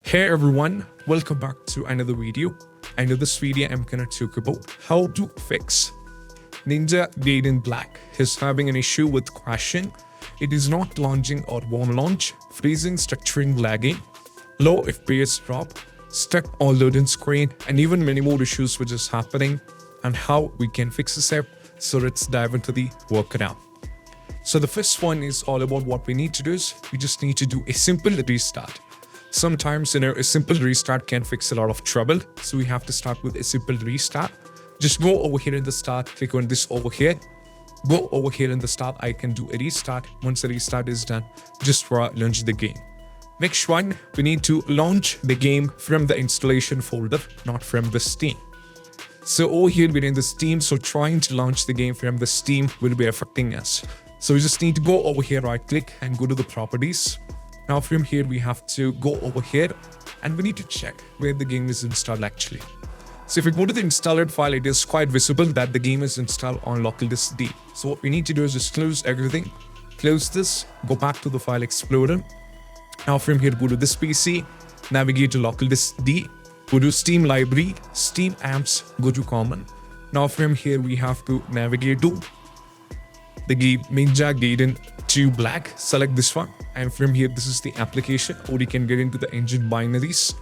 Hey everyone, welcome back to another video. And in this video I'm gonna talk about how to fix Ninja Gaiden Black. He's having an issue with crashing. It is not launching or won't launch, freezing, structuring, lagging, low FPS drop, stuck on loading screen, and even many more issues which is happening and how we can fix this app. So let's dive into the workaround. So the first one is all about what we need to do is we just need to do a simple restart. Sometimes, a simple restart can fix a lot of trouble. So we have to start with a simple restart. Just go over here in the start, click on this over here. Go over here in the start icon, do a restart. Once the restart is done, just launch the game. Next one, we need to launch the game from the installation folder, not from the Steam. So over here we're in the Steam, so trying to launch the game from the Steam will be affecting us. So we just need to go over here, right click and go to the properties. Now from here we have to go over here and we need to check where the game is installed actually. So if we go to the installed file, it is quite visible that the game is installed on local disk D. So what we need to do is just close everything, close this, go back to the file explorer. Now from here go to this PC, navigate to local disk D, go to Steam library, Steam apps, go to common. Now from here we have to navigate to the game Ninja Gaiden 2 Black, select this one, and from here this is the application, or you can get into the engine binaries,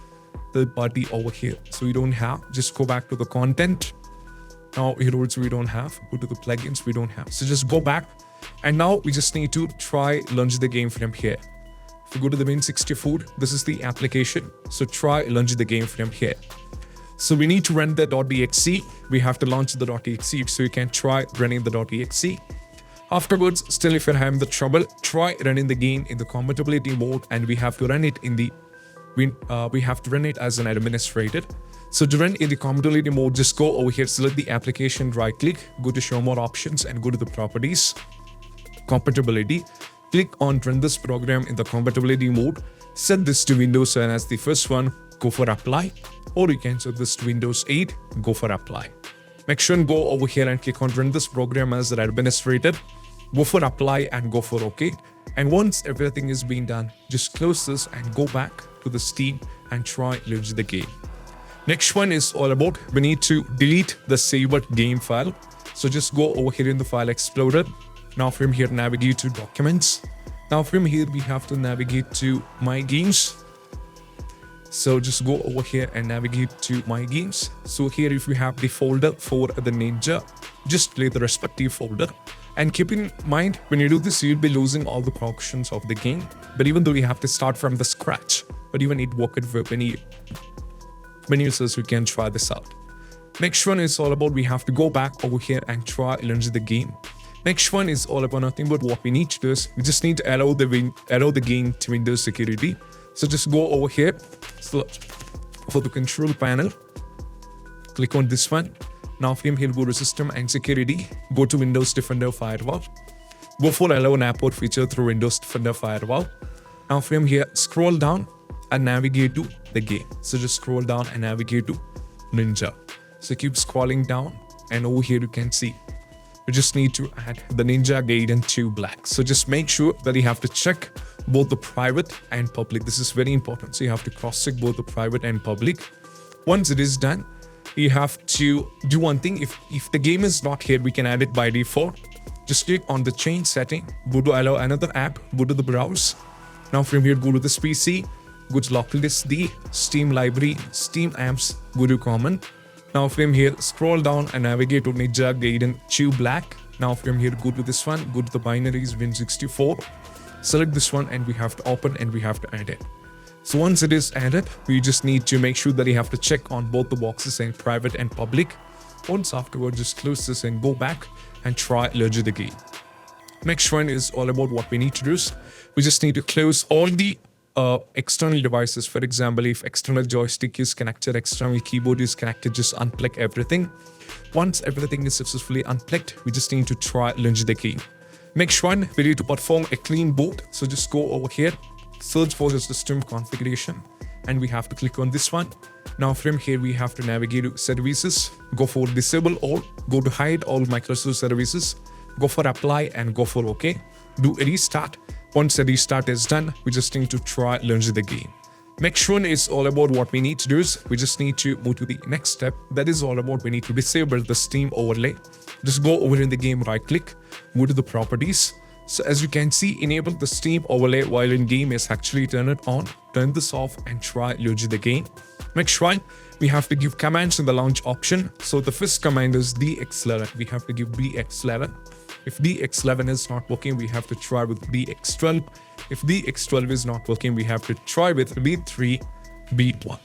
third party over here. So we don't have, just go back to the content. Now here also we don't have, go to the plugins, we don't have. So just go back, and now we just need to try launch the game from here. If you go to the Win64, this is the application. So try launch the game from here. So we need to run the .exe. We have to launch the .exe, so you can try running the .exe. Afterwards, still if you're having the trouble, try running the game in the compatibility mode, and we have to run it in the we have to run it as an administrator. So to run in the compatibility mode, just go over here, select the application, right click, go to show more options and go to the properties, compatibility. Click on run this program in the compatibility mode. Set this to Windows 7 as the first one, go for apply, or you can set this to Windows 8, go for apply. Make sure and go over here and click on run this program as an administrator. Go for apply and go for OK. And once everything is being done, just close this and go back to the Steam and try launch the game. Next one is all about we need to delete the saved game file. So just go over here in the file explorer. Now from here navigate to documents. Now from here we have to navigate to my games. So just go over here and navigate to my games. So here if you have the folder for the Ninja, just play the respective folder. And keep in mind, when you do this, you'll be losing all the options of the game. But even though you have to start from the scratch, but even it worked for many users who can try this out. Next one is all about we have to go back over here and try launch the game. Next one is all about nothing but what we need to do is we just need to allow the game to Windows security. So just go over here, so for the control panel, click on this one. Now from here go to system and security, go to Windows Defender Firewall. Go for allow an airport feature through Windows Defender Firewall. Now from here scroll down and navigate to the game. So just scroll down and navigate to Ninja. So keep scrolling down and over here you can see we just need to add the Ninja Gaiden 2 Black. So just make sure that you have to check both the private and public. This is very important. So you have to cross-check both the private and public. Once it is done, you have to do one thing. If the game is not here, we can add it by default. Just click on the change setting, go to allow another app, go to the browse. Now from here, go to this PC, go to local disk D, Steam library, Steam apps, go to common. Now from here, scroll down and navigate to Ninja Gaiden 2 Black. Now from here, go to this one, go to the binaries Win64. Select this one and we have to open and we have to add it. So once it is added, we just need to make sure that you have to check on both the boxes and private and public. Once afterward, just close this and go back and try launch the game. Next one is all about what we need to do. We just need to close all the external devices. For example, if external joystick is connected, external keyboard is connected, just unplug everything. Once everything is successfully unplugged, we just need to try launch the game. Next one, we need to perform a clean boot. So just go over here, search for the system configuration, and we have to click on this one. Now from here, we have to navigate to services, go for disable all, go to hide all Microsoft services, go for apply and go for OK. Do a restart. Once the restart is done, we just need to try launch the game. Next one is all about what we need to do is we just need to move to the next step. That is all about we need to disable the Steam overlay. Just go over in the game, right click, go to the properties. So as you can see, enable the Steam overlay while in game is actually turn it on. Turn this off and try launch the game. Next one, we have to give commands in the launch option. So the first command is DX11. We have to give DX11. If DX11 is not working, we have to try with DX12. If DX12 is not working, we have to try with B3, B1.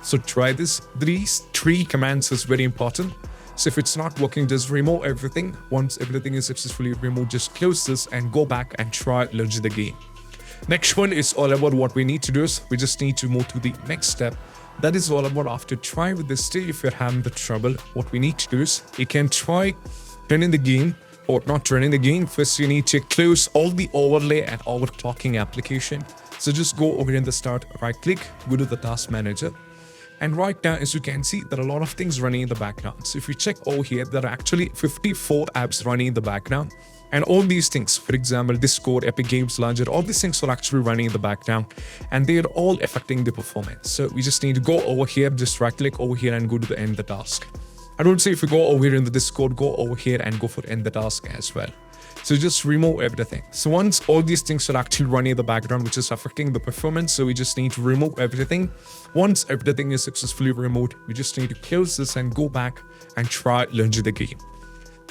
So try this. These three commands is very important. So if it's not working, just remove everything. Once everything is successfully removed, just close this and go back and try launch the game. Next one is all about what we need to do is we just need to move to the next step. That is all about after trying with this still if you're having the trouble, what we need to do is you can try running the game or not running the game. First, you need to close all the overlay and overclocking application. So just go over in the start, right click, go to the task manager. And right now, as you can see, there are a lot of things running in the background. So if you check over here, there are actually 54 apps running in the background. And all these things, for example, Discord, Epic Games Launcher, all these things are actually running in the background and they are all affecting the performance. So we just need to go over here, just right click over here and go to the end the task. I don't say if you go over here in the Discord, go over here and go for end the task as well. So just remove everything. So once all these things are actually running in the background, which is affecting the performance, so we just need to remove everything. Once everything is successfully removed, we just need to close this and go back and try launch the game.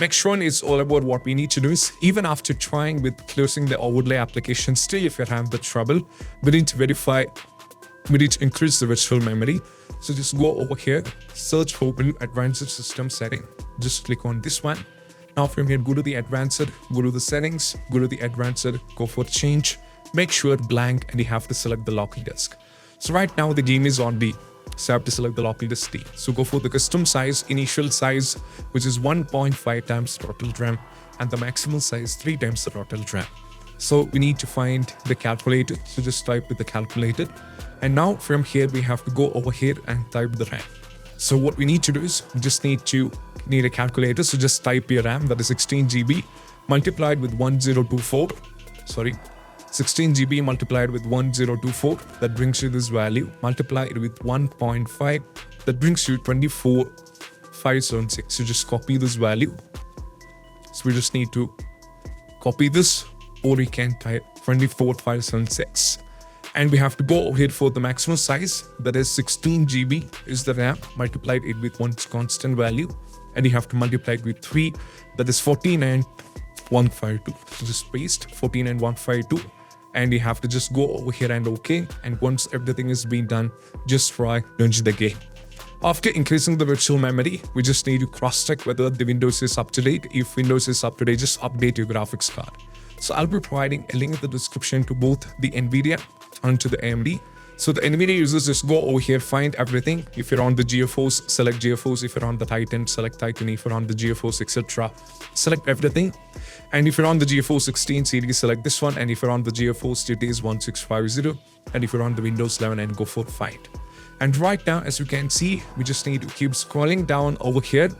Next one is all about what we need to do is even after trying with closing the overlay application, still if you're having the trouble, we need to verify, we need to increase the virtual memory. So just go over here, search for advanced system setting. Just click on this one. Now from here, go to the advanced, go to the settings, go to the advanced, go for change, make sure blank and you have to select the local disk. So right now the game is on D. So I have to select the local disk D. So go for the custom size, initial size, which is 1.5 times total RAM and the maximum size 3 times the total RAM. So we need to find the calculator. So just type with the calculator. And now from here, we have to go over here and type the RAM. So what we need to do is we just need a calculator. So just type your RAM, that is 16 GB multiplied with 1024. Sorry. 16 GB multiplied with 1024, that brings you this value, multiplied with 1.5, that brings you 24576. So just copy this value. So we just need to copy this, or we can type 24576. And we have to go over here for the maximum size, that is 16 GB is the RAM, multiplied it with one constant value, and you have to multiply it with 3, that is 14,152. So just paste 14,152. And you have to just go over here and OK. And once everything is being done, just try launch the game. After increasing the virtual memory, we just need to cross-check whether the Windows is up to date. If Windows is up to date, just update your graphics card. So I'll be providing a link in the description to both the NVIDIA and to the AMD. So the NVIDIA users just go over here, find everything. If you're on the GeForce, select GeForce. If you're on the Titan, select Titan. If you're on the GeForce, etc., select everything. And if you're on the GeForce 16 series, select this one. And if you're on the GeForce GTX 1650, and if you're on the Windows 11, and go for find. And right now, as you can see, we just need to keep scrolling down over here.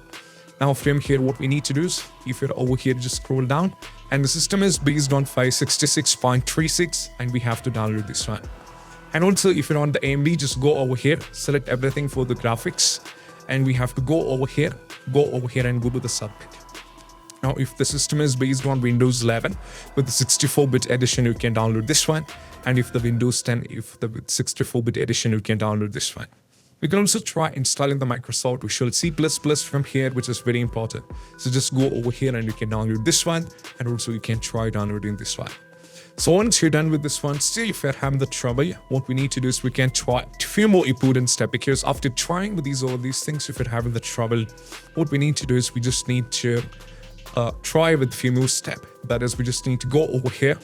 Now from here, what we need to do is, if you're over here, just scroll down. And the system is based on 566.36, and we have to download this one. And also, if you're on the AMD, just go over here, select everything for the graphics. And we have to go over here and go to the submit. Now, if the system is based on Windows 11 with the 64-bit edition, you can download this one. And if the Windows 10, if the 64-bit edition, you can download this one. We can also try installing the Microsoft Visual C++ from here, which is very important. So just go over here and you can download this one. And also you can try downloading this one. So once you're done with this one, still if you're having the trouble, what we need to do is we can try a few more important steps, because after trying with all these things, if you're having the trouble, what we need to do is we just need to try with a few more steps. That is, we just need to go over here,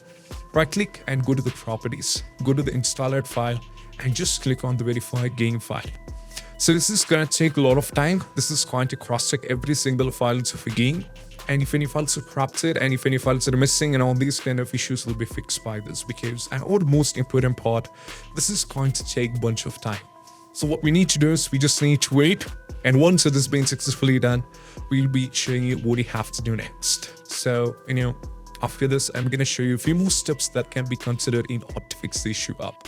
right click and go to the properties, go to the installed file and just click on the verify game file. So this is going to take a lot of time. This is going to cross-check every single file of a game. And if any files are corrupted and if any files are missing, and all these kind of issues will be fixed by this, because, and all the most important part, this is going to take a bunch of time. So what we need to do is we just need to wait. And once it has been successfully done, we'll be showing you what you have to do next. So, after this, I'm going to show you a few more steps that can be considered in order to fix the issue up.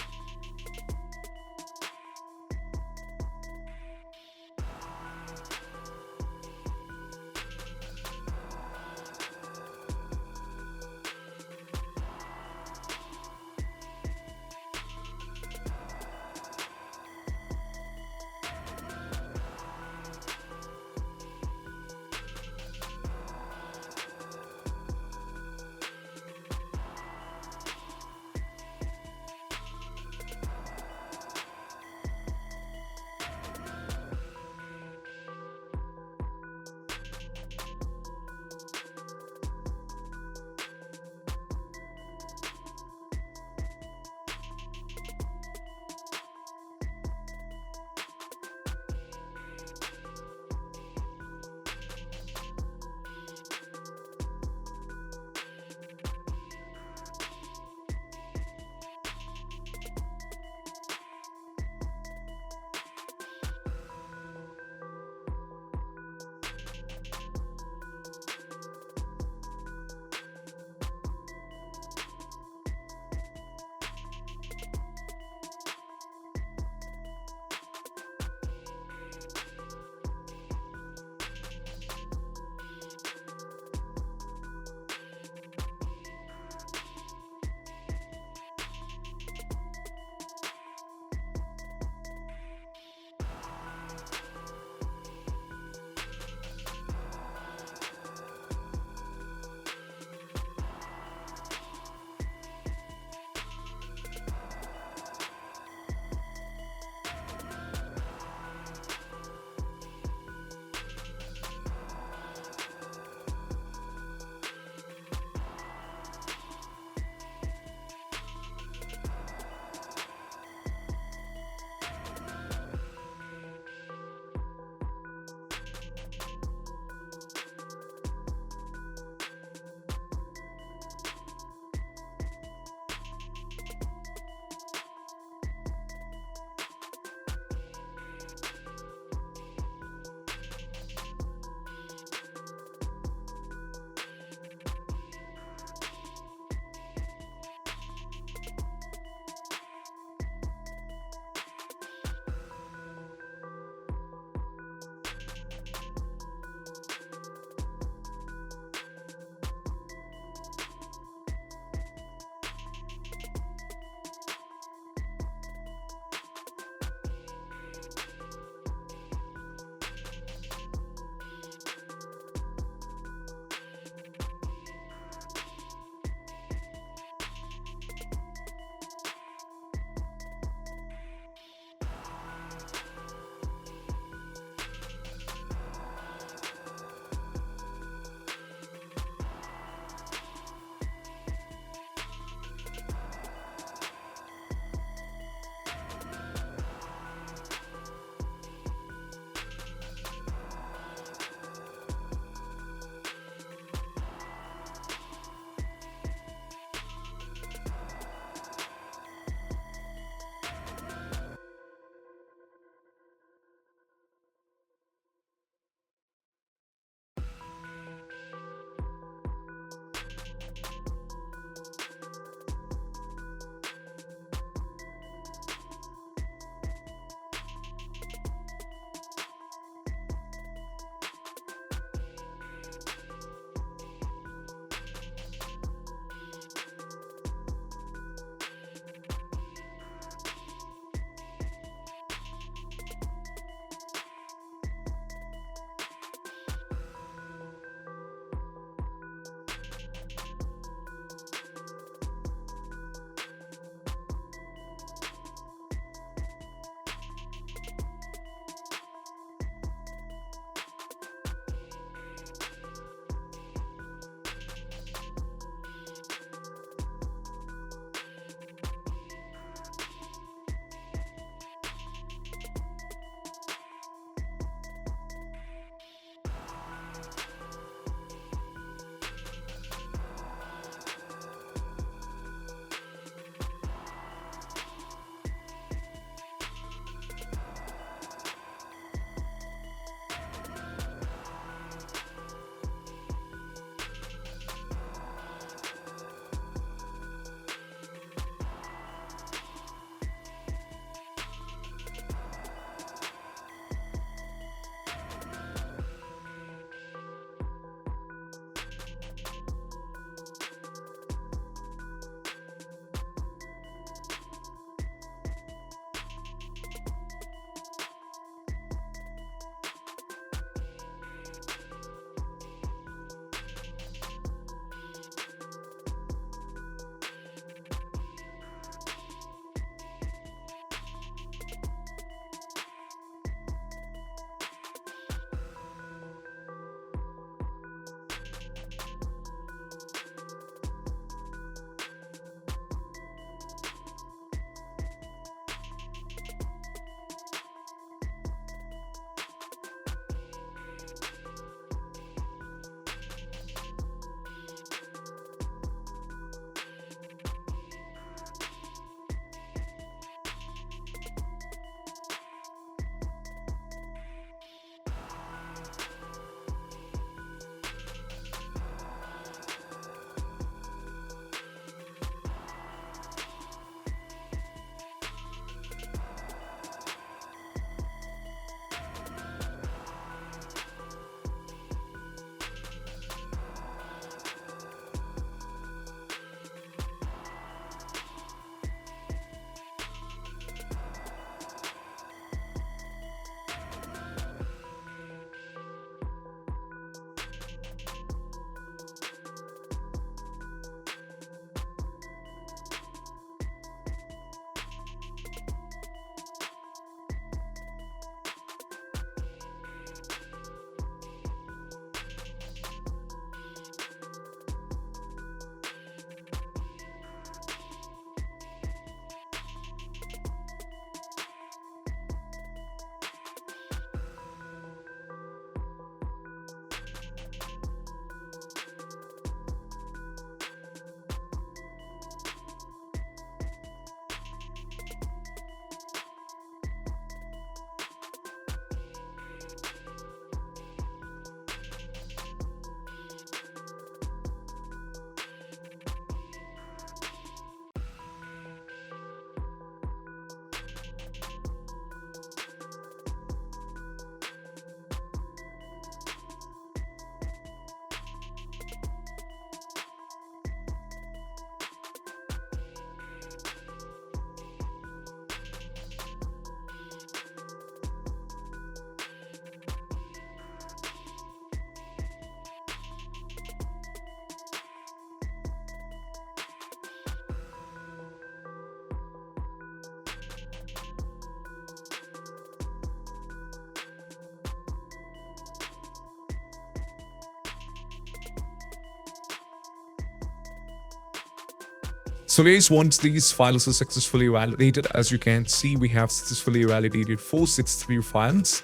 So guys, once these files are successfully validated, as you can see, we have successfully validated 463 files.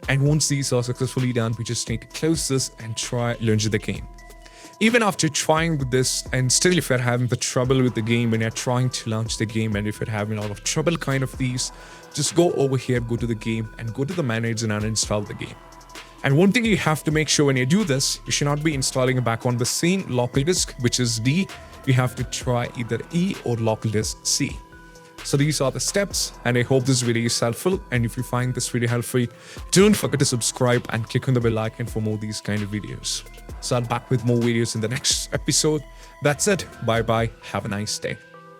And once these are successfully done, we just need to close this and try launch the game. Even after trying with this, and still if you're having the trouble with the game when you're trying to launch the game, and if you're having a lot of trouble kind of these, just go over here, go to the game and go to the manage and uninstall the game. And one thing you have to make sure when you do this, you should not be installing it back on the same local disk, which is D. You have to try either E or local disk C. So these are the steps, and I hope this video is helpful. And if you find this video helpful, don't forget to subscribe and click on the bell icon for more these kind of videos. So I'll be back with more videos in the next episode. That's it. Bye bye. Have a nice day.